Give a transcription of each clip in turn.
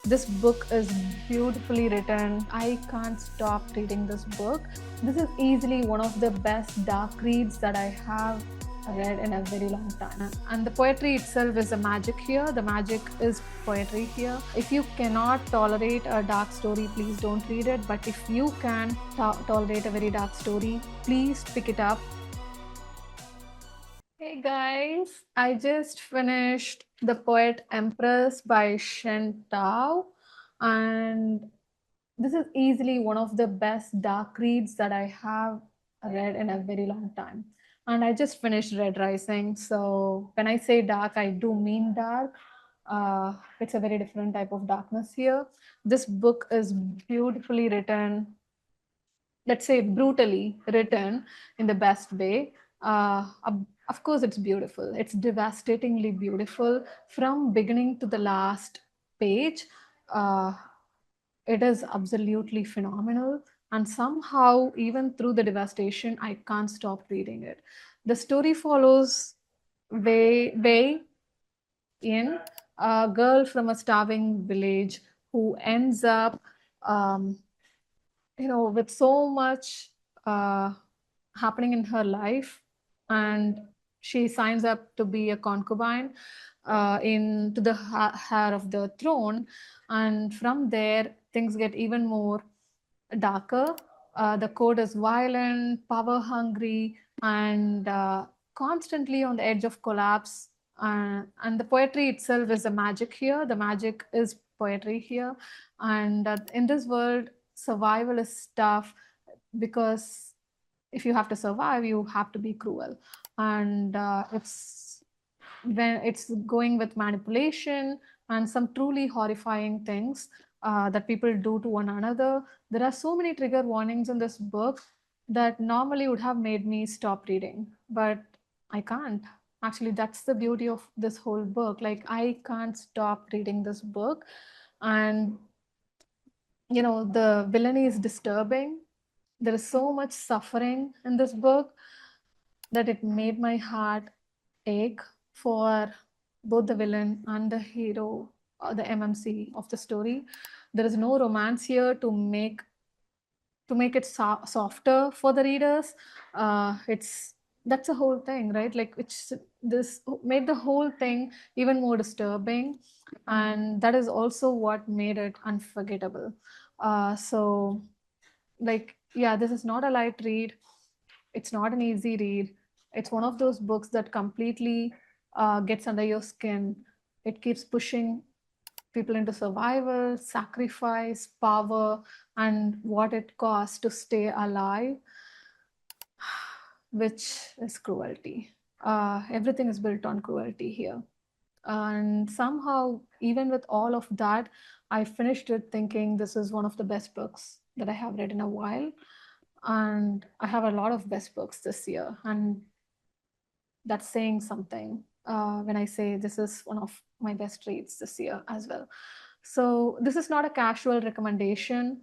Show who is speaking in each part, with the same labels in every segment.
Speaker 1: This book is beautifully written. I can't stop reading this book. This is easily one of the best dark reads that I have read in a very long time. And the poetry itself is the magic here. The magic is poetry here. If you cannot tolerate a dark story, please don't read it. But if you can tolerate a very dark story, please pick it up. Hey guys, I just finished The Poet Empress by Shen Tao, and this is easily one of the best dark reads that I have read in a very long time. And I just finished Red Rising, so when I say dark, I do mean dark. It's a very different type of darkness here. This book is beautifully written, let's say brutally written in the best way. Of course, it's beautiful. It's devastatingly beautiful from beginning to the last page. Uh, it is absolutely phenomenal. And somehow, even through the devastation, I can't stop reading it. The story follows Wei in a girl from a starving village who ends up um, with so much uh, happening in her life, and she signs up to be a concubine to the heir of the throne, and from there things get even more darker. The court is violent, power hungry, and constantly on the edge of collapse. And the poetry itself is the magic here. The magic is poetry here. And in this world, survival is tough because if you have to survive, you have to be cruel. And it's going with manipulation and some truly horrifying things that people do to one another. There are so many trigger warnings in this book that normally would have made me stop reading, but I can't. Actually, that's the beauty of this whole book. Like, I can't stop reading this book. And the villainy is disturbing. There is so much suffering in this book that it made my heart ache for both the villain and the hero, the MMC of the story. There is no romance here to make it softer for the readers. It's That's the whole thing, right? Like, which this made the whole thing even more disturbing, and that is also what made it unforgettable. So, like, yeah, this is not a light read. It's not an easy read. It's one of those books that completely gets under your skin. It keeps pushing people into survival, sacrifice, power, and what it costs to stay alive, which is cruelty. Everything is built on cruelty here. And somehow, even with all of that, I finished it thinking this is one of the best books that I have read in a while. And I have a lot of best books this year. And that's saying something when I say this is one of my best reads this year as well. So this is not a casual recommendation.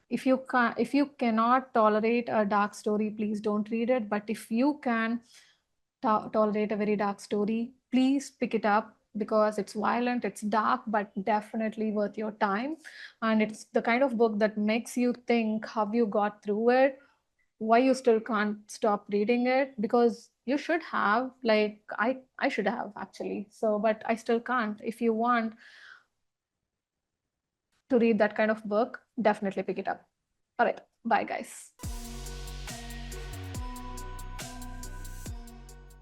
Speaker 1: If you cannot tolerate a dark story, please don't read it. But if you can tolerate a very dark story, please pick it up because it's violent, it's dark, but definitely worth your time. And it's the kind of book that makes you think how you got through it, why you still can't stop reading it, because you should have, like, I should have actually. So, but I still can't. If you want to read that kind of book, definitely pick it up. All right, bye guys.